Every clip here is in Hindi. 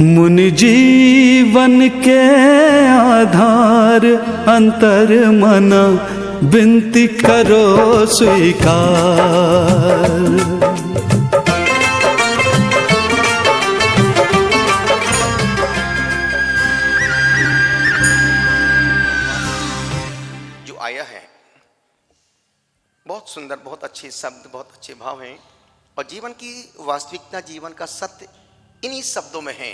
मुनि जीवन के आधार अंतर मना विनती करो स्वीकार। जो आया है बहुत सुंदर, बहुत अच्छे शब्द, बहुत अच्छे भाव हैं और जीवन की वास्तविकता, जीवन का सत्य इन्हीं शब्दों में है।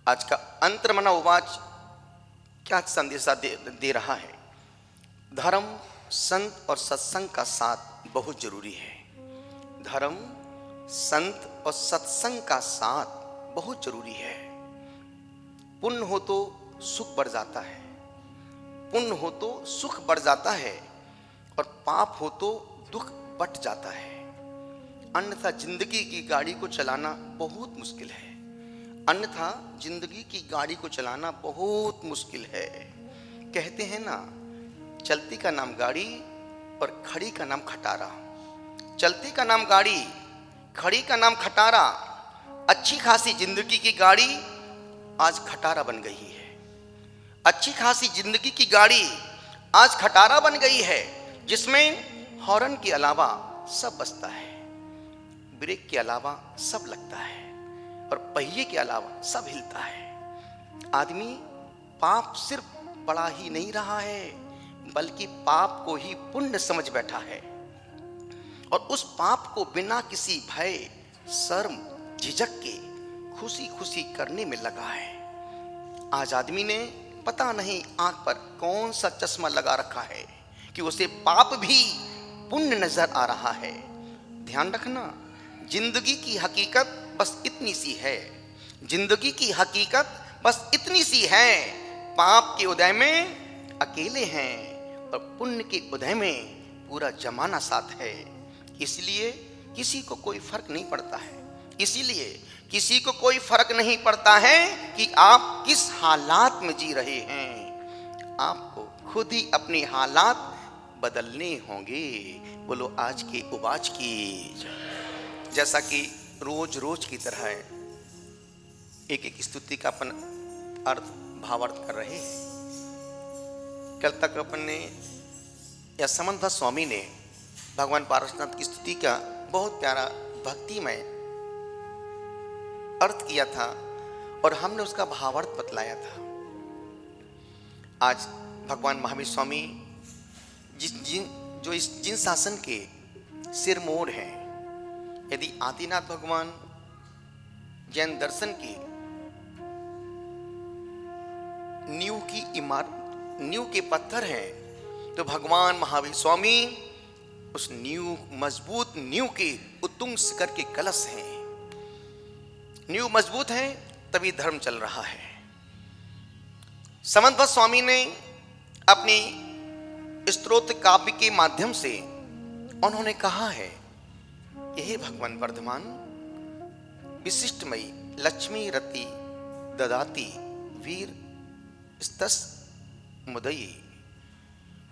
आज का अंतर्मना उवाच क्या संदेशा दे रहा है? धर्म, संत और सत्संग का साथ बहुत जरूरी है। धर्म, संत और सत्संग का साथ बहुत जरूरी है। पुण्य हो तो सुख बढ़ जाता है, पुण्य हो तो सुख बढ़ जाता है और पाप हो तो दुख बढ़ जाता है। अन्यथा जिंदगी की गाड़ी को चलाना बहुत मुश्किल है। अन्यथा जिंदगी की गाड़ी को चलाना बहुत मुश्किल है। कहते हैं ना, चलती का नाम गाड़ी और खड़ी का नाम खटारा। चलती का नाम गाड़ी, खड़ी का नाम खटारा। अच्छी खासी जिंदगी की गाड़ी आज खटारा बन गई है। अच्छी खासी जिंदगी की गाड़ी आज खटारा बन गई है, जिसमें हॉर्न के अलावा सब बजता है, ब्रेक के अलावा सब लगता है और पहिए के अलावा सब हिलता है। आदमी पाप सिर्फ पड़ा ही नहीं रहा है, बल्कि पाप को ही पुण्य समझ बैठा है और उस पाप को बिना किसी भय, शर्म, झिझक के खुशी खुशी करने में लगा है। आज आदमी ने पता नहीं आंख पर कौन सा चश्मा लगा रखा है कि उसे पाप भी पुण्य नजर आ रहा है। ध्यान रखना, जिंदगी की हकीकत बस इतनी सी है। जिंदगी की हकीकत बस इतनी सी है। पाप के उदय में अकेले हैं और पुण्य के उदय में पूरा जमाना साथ है। इसलिए किसी को कोई फर्क नहीं पड़ता है। इसीलिए किसी को कोई फर्क नहीं पड़ता है कि आप किस हालात में जी रहे हैं। आपको खुद ही अपने हालात बदलने होंगे। बोलो आज के उवाच की। जैसा कि रोज रोज की तरह एक एक स्तुति का अपन अर्थ भावार्थ कर रहे हैं। कल तक अपन ने या समन्त स्वामी ने भगवान पारसनाथ की स्तुति का बहुत प्यारा भक्तिमय अर्थ किया था और हमने उसका भावार्थ बतलाया था। आज भगवान महावीर स्वामी जिन शासन के सिरमौर हैं, यदि आदिनाथ भगवान जैन दर्शन की नींव के पत्थर हैं, तो भगवान महावीर स्वामी उस मजबूत नींव के उत्तुंग शिखर के कलश हैं। नींव मजबूत है तभी धर्म चल रहा है। समन्त स्वामी ने अपनी स्तोत्र काव्य के माध्यम से उन्होंने कहा है, यह भगवान वर्धमान विशिष्टमयी लक्ष्मी रति ददाती वीर स्तस मुदयी।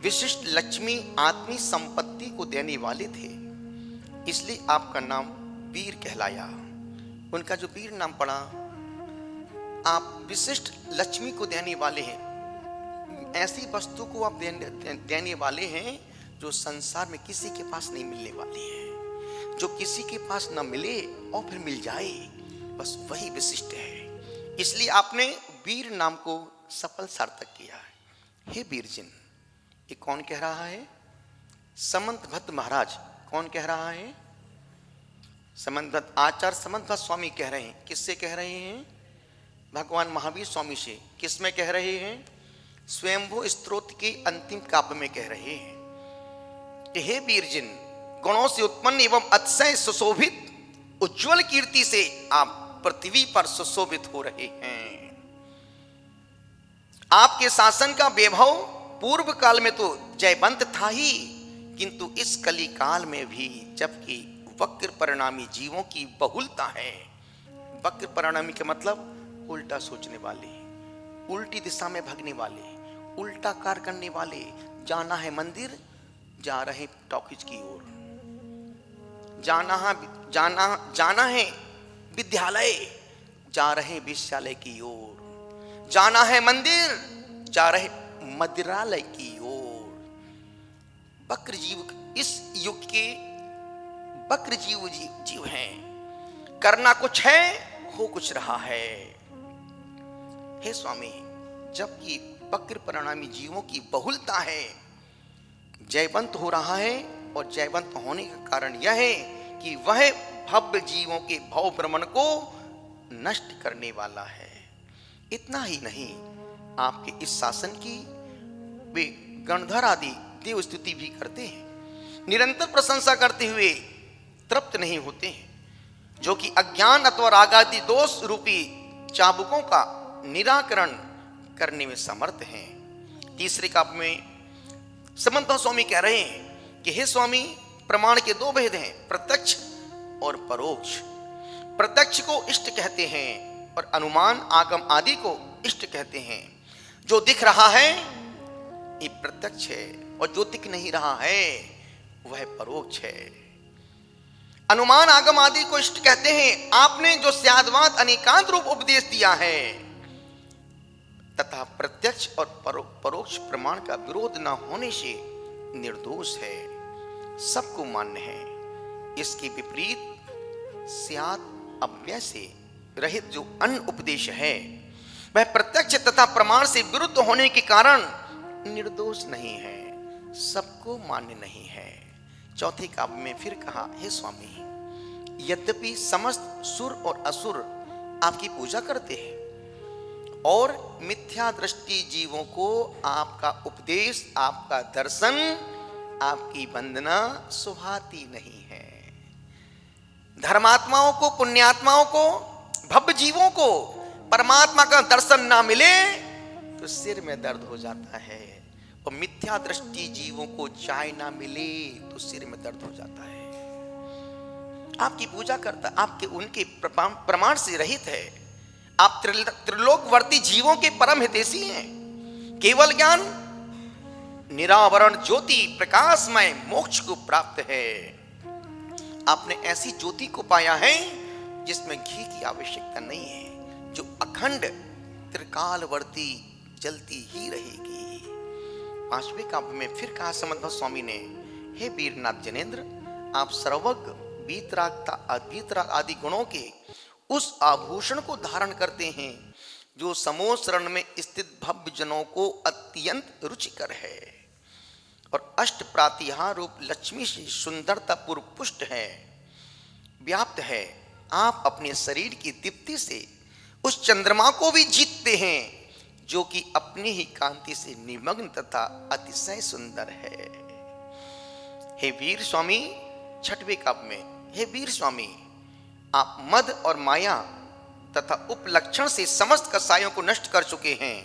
विशिष्ट लक्ष्मी आत्मी संपत्ति को देने वाले थे, इसलिए आपका नाम वीर कहलाया। उनका जो वीर नाम पड़ा, आप विशिष्ट लक्ष्मी को देने वाले हैं। ऐसी वस्तु को आप देने वाले हैं जो संसार में किसी के पास नहीं मिलने वाली है, जो किसी के पास न मिले और फिर मिल जाए, बस वही विशिष्ट है। इसलिए आपने वीर नाम को सफल सार्थक किया है। हे वीर जिन, ये कौन कह रहा है? समन्त भट्ट महाराज। कौन कह रहा है? समन्त भट्ट आचार्य समन्त भट्ट स्वामी कह रहे हैं। किससे कह रहे हैं? भगवान महावीर स्वामी से। किस में कह रहे हैं? स्वयंभू स्तोत्र के अंतिम काव्य में कह रहे हैं कि हे वीर जिन, गुणों से उत्पन्न एवं अतिशय सुशोभित उज्जवल कीर्ति से आप पृथ्वी पर सुशोभित हो रहे हैं। आपके शासन का वैभव पूर्व काल में तो जयवंत था ही, किंतु इस कली काल में भी, जबकि वक्र परिणामी जीवों की बहुलता है। वक्र परिणामी का मतलब उल्टा सोचने वाले, उल्टी दिशा में भागने वाले, उल्टा कार्य करने वाले। जाना है मंदिर, जा रहे टॉकीज की ओर। जाना है विद्यालय, जा रहे वेश्यालय की ओर, जाना है मंदिर, जा रहे मदिरालय की ओर। वक्र जीव इस युग के वक्र जीव हैं। करना कुछ है, हो कुछ रहा है। हे स्वामी, जबकि वक्र परिणामी जीवों की बहुलता है, जयवंत हो रहा है, और जयवंत होने का कारण यह है कि वह भव्य जीवों के भव भ्रमण को नष्ट करने वाला है। इतना ही नहीं, आपके इस शासन की वे गणधर आदि देव स्तुति भी करते हैं, निरंतर प्रशंसा करते हुए तृप्त नहीं होते हैं, जो कि अज्ञान अथवा रागादि दोष रूपी चाबुकों का निराकरण करने में समर्थ हैं। तीसरे काव्य में समंत स्वामी कह रहे हैं कि हे स्वामी, प्रमाण के दो भेद हैं, प्रत्यक्ष और परोक्ष। प्रत्यक्ष को इष्ट कहते हैं और अनुमान आगम आदि को इष्ट कहते हैं। जो दिख रहा है ये प्रत्यक्ष है, और जो दिख नहीं रहा है वह परोक्ष है। अनुमान आगम आदि को इष्ट कहते हैं। आपने जो स्याद्वाद अनेकांत रूप उपदेश दिया है तथा प्रत्यक्ष और परोक्ष प्रमाण का विरोध न होने से निर्दोष है, सबको मान्य है। इसके विपरीत स्यात् अव्यय से रहित जो अन्य उपदेश है वह प्रत्यक्ष तथा प्रमाण से विरुद्ध होने के कारण निर्दोष नहीं है, सबको मान्य नहीं है। चौथे काव्य में फिर कहा, हे स्वामी, यद्यपि समस्त सुर और असुर आपकी पूजा करते हैं और मिथ्या दृष्टि जीवों को आपका उपदेश, आपका दर्शन, आपकी वंदना सुहाती नहीं है। धर्मात्माओं को, पुण्यात्माओं को, भव्य जीवों को परमात्मा का दर्शन ना मिले तो सिर में दर्द हो जाता है, और मिथ्या दृष्टि जीवों को चाय ना मिले तो सिर में दर्द हो जाता है। आपकी पूजा करता, आपके उनके प्रमाण से रहित है। आप त्रिलोकवर्ती जीवों के परम हितैषी हैं। केवल ज्ञान निरावरण ज्योति प्रकाशमय मोक्ष को प्राप्त है। आपने ऐसी ज्योति को पाया है जिसमें घी की आवश्यकता नहीं है, जो अखंड त्रिकालवर्ती जलती ही रहेगी। पांचवें काव्य में फिर कहा समंत स्वामी ने, हे वीरनाथ जनेन्द्र, आप सर्वज्ञ, वीतराग आदि गुणों के उस आभूषण को धारण करते हैं जो समोह शरण में स्थित भव्य जनों को अत्यंत रुचिकर है, और अष्ट प्रातिहार रूप लक्ष्मी से सुंदरता पूर्व पुष्ट है, व्याप्त है। आप अपने शरीर की दीप्ति से उस चंद्रमा को भी जीतते हैं जो कि अपनी ही कांति से निमग्न तथा अतिशय सुंदर है। हे वीर स्वामी, छठवें काव्य में, हे वीर स्वामी, आप मद और माया तथा उपलक्षण से समस्त कसायों को नष्ट कर चुके हैं।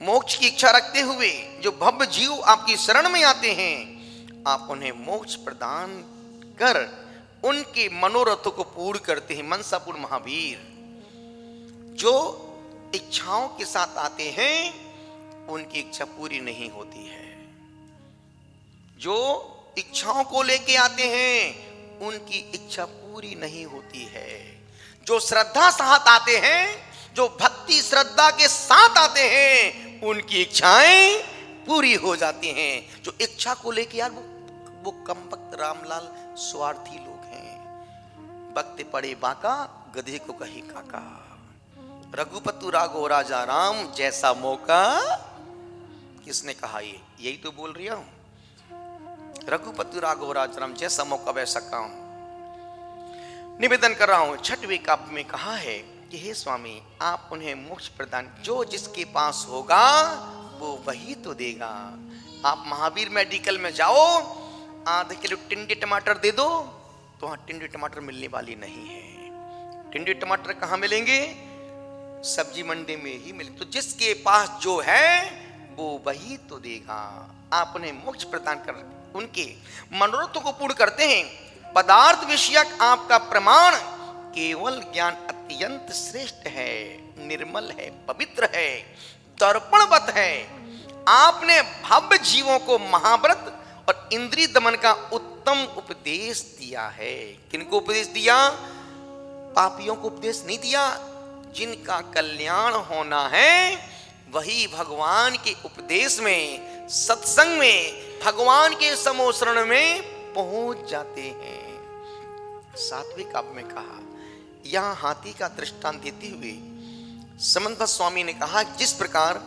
मोक्ष की इच्छा रखते हुए जो भव्य जीव आपकी शरण में आते हैं, आप उन्हें मोक्ष प्रदान कर उनके मनोरथों को पूर्ण करते हैं। मनसापूर्ण महावीर, जो इच्छाओं के साथ आते हैं उनकी इच्छा पूरी नहीं होती है। जो इच्छाओं को लेके आते हैं उनकी इच्छा पूरी नहीं होती है। जो श्रद्धा साथ आते हैं, जो भक्ति श्रद्धा के साथ आते हैं, उनकी इच्छाएं पूरी हो जाती हैं। जो इच्छा को लेके यार वो कमबख्त रामलाल स्वार्थी लोग हैं। वक्त पड़े बाका, गधे को कही काका। रघुपति राघो राजा राम, जैसा मौका। किसने कहा ये? यही तो बोल रही हूं। रघुपति राघव राजा राम, जैसा मौका वैसा काम। निवेदन कर रहा हूं। छठवें काव्य में कहा है कि हे स्वामी, आप उन्हें मोक्ष प्रदान, जो जिसके पास होगा वो वही तो देगा। आप महावीर मेडिकल में जाओ, आधे किलो टिंडे टमाटर दे दो तो वहां टिंडे टमाटर मिलने वाली नहीं है। टिंडे टमाटर कहां मिलेंगे? सब्जी मंडी में ही मिले। तो जिसके पास जो है वो वही तो देगा। आप उन्हें मोक्ष प्रदान कर उनके मनोरथों को पूर्ण करते हैं। पदार्थ विषयक आपका प्रमाण केवल ज्ञान अत्यंत श्रेष्ठ है, निर्मल है, पवित्र है, दर्पणवत है। आपने भव्य जीवों को महाव्रत और इंद्रिय दमन का उत्तम उपदेश दिया है। किनको उपदेश दिया? पापियों को उपदेश नहीं दिया, जिनका कल्याण होना है वही भगवान के उपदेश में, सत्संग में, भगवान के समोसरण में पहुंच जाते हैं। सातवें काव्य में कहा, यहां हाथी का दृष्टांत देते हुए समंत स्वामी ने कहा, जिस प्रकार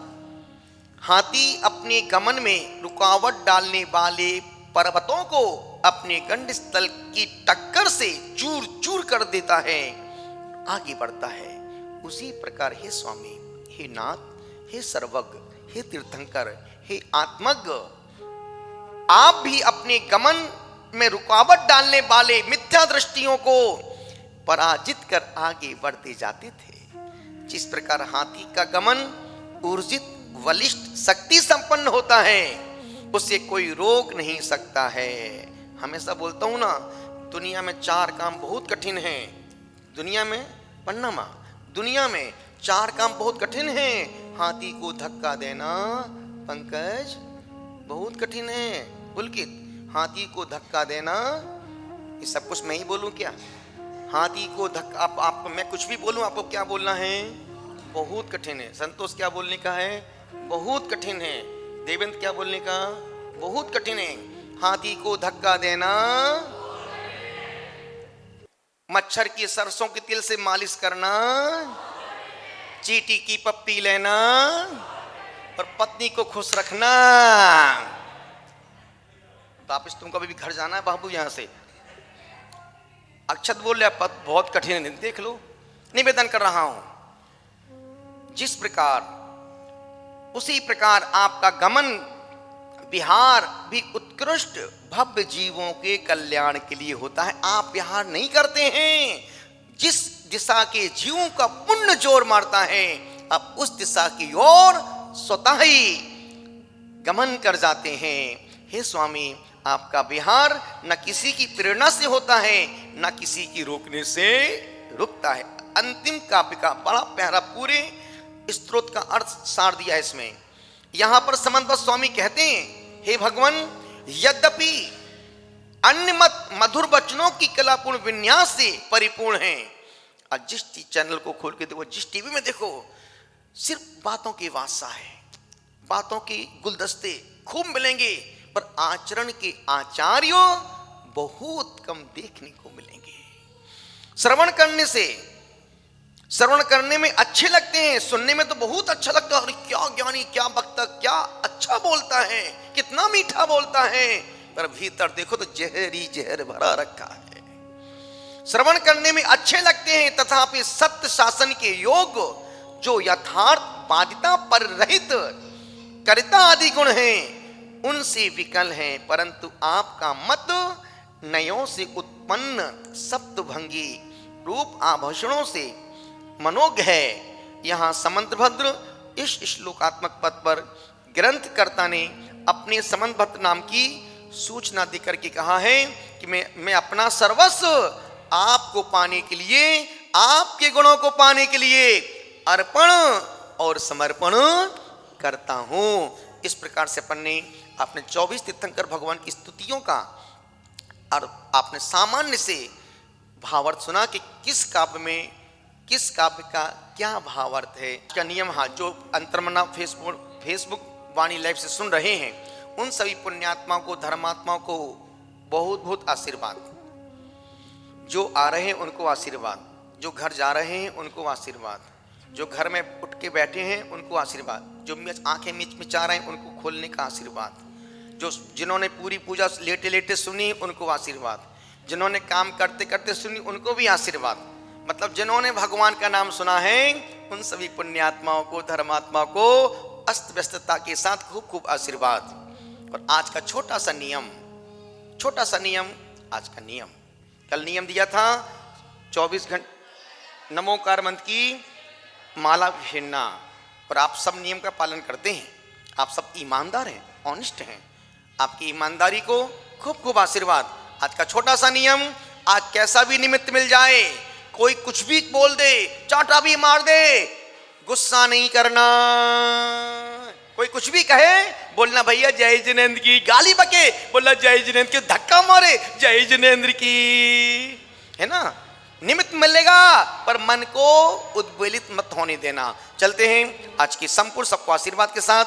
हाथी अपने गमन में रुकावट डालने वाले पर्वतों को अपने गंडस्थल की टक्कर से चूर चूर कर देता है, आगे बढ़ता है, उसी प्रकार हे स्वामी, हे नाथ, हे सर्वज्ञ, हे तीर्थंकर, हे आत्मज्ञ, आप भी अपने गमन में रुकावट डालने वाले मिथ्या दृष्टियों को पराजित कर आगे बढ़ते जाते थे। जिस प्रकार हाथी का गमन ऊर्जित, बलिष्ठ, शक्ति संपन्न होता है, उसे कोई रोक नहीं सकता है। हमेशा बोलता हूं ना, दुनिया में 4 काम बहुत कठिन हैं। दुनिया में पन्नामा, दुनिया में 4 काम बहुत कठिन हैं। हाथी को धक्का देना पंकज बहुत कठिन है। पुलकित, हाथी को धक्का देना, ये सब कुछ मैं ही बोलूं क्या? हाथी को धक्का, आपको मैं कुछ भी बोलूं, आपको क्या बोलना है? बहुत कठिन है। संतोष क्या बोलने का है? बहुत कठिन है। देवेंद्र क्या बोलने का? बहुत कठिन है। हाथी को धक्का देना, मच्छर की सरसों के तेल से मालिश करना, चींटी की पप्पी लेना और पत्नी को खुश रखना। वापिस तुमको अभी भी घर जाना है बाबू, यहां से अक्षत बोल रहा, बहुत कठिन है, देख लो, निवेदन कर रहा हूं। जिस प्रकार, उसी प्रकार आपका गमन विहार भी उत्कृष्ट भव्य जीवों के कल्याण के लिए होता है। आप विहार नहीं करते हैं, जिस दिशा के जीवों का पुण्य जोर मारता है, अब उस दिशा की ओर स्वतः ही गमन कर जाते हैं। हे स्वामी, आपका विहार न किसी की प्रेरणा से होता है, न किसी की रोकने से रुकता है। अंतिम काव्य का बड़ा प्यारा पूरे स्तोत्र का अर्थ सार दिया है इसमें। यहां पर समंत स्वामी कहते हैं, हे भगवान, यद्यपि अन्य मत मधुर वचनों की कलापूर्ण विन्यास से परिपूर्ण है, और जिस चैनल को खोल के देखो, जिस टीवी में देखो, सिर्फ बातों की वासा है, बातों के गुलदस्ते खूब मिलेंगे, पर आचरण के आचार्यों बहुत कम देखने को मिलेंगे। श्रवण करने में अच्छे लगते हैं, सुनने में तो बहुत अच्छा लगता है, अरे क्या ज्ञानी, क्या वक्ता, क्या अच्छा बोलता है, कितना मीठा बोलता है, पर भीतर देखो तो जहर ही जहर भरा रखा है। श्रवण करने में अच्छे लगते हैं, तथापि सत्य शासन के योग जो यथार्थ बाध्यता पर रहित करिता आदि गुण हैं, उनसे विकल हैं। परंतु आपका मत नयों से उत्पन्न सप्तभंगी रूप आभूषणों से मनोज्ञ है। यहां समंतभद्र इस श्लोकात्मक पद पर ग्रंथकर्ता ने अपने समंतभद्र नाम की सूचना देकर के कहा है कि मैं अपना सर्वस्व आपको पाने के लिए, आपके गुणों को पाने के लिए अर्पण और समर्पण करता हूं। इस प्रकार से अपन ने आपने 24 तीर्थंकर भगवान की स्तुतियों का और आपने सामान्य से भावार्थ सुना कि किस काव्य में किस काव्य का क्या भावार्थ है। इसका नियम, हाँ, जो अंतर्मना फेसबुक वाणी लाइव से सुन रहे हैं, उन सभी पुण्यात्माओं को, धर्मात्माओं को बहुत बहुत आशीर्वाद। जो आ रहे हैं उनको आशीर्वाद, जो घर जा रहे हैं उनको आशीर्वाद, जो घर में उठ के बैठे हैं उनको आशीर्वाद, जो आंखें मिचा रहे हैं उनको खोलने का आशीर्वाद, जो जिन्होंने पूरी पूजा लेटे लेटे सुनी उनको आशीर्वाद, जिन्होंने काम करते करते सुनी उनको भी आशीर्वाद। मतलब जिन्होंने भगवान का नाम सुना है उन सभी पुण्यात्माओं को, धर्मात्माओं को अस्त व्यस्तता के साथ खूब खूब आशीर्वाद। और आज का छोटा सा नियम, आज का नियम, कल नियम दिया था 24 घंटे नमोकार मंत्र की माला फेरना, और आप सब नियम का पालन करते हैं। आप सब ईमानदार हैं, ऑनेस्ट हैं, आपकी ईमानदारी को खूब खूब आशीर्वाद। आज का छोटा सा नियम, आज कैसा भी निमित्त मिल जाए, कोई कुछ भी बोल दे, चांटा भी मार दे, गुस्सा नहीं करना। कोई कुछ भी कहे, बोलना भैया जय जिनेंद्र की, गाली बके बोलना जय जिनेंद्र की, धक्का मारे जय जिनेंद्र की, है ना। निमित्त मिलेगा, पर मन को उद्वेलित मत होने देना। चलते हैं आज की संपूर्ण सबको आशीर्वाद के साथ।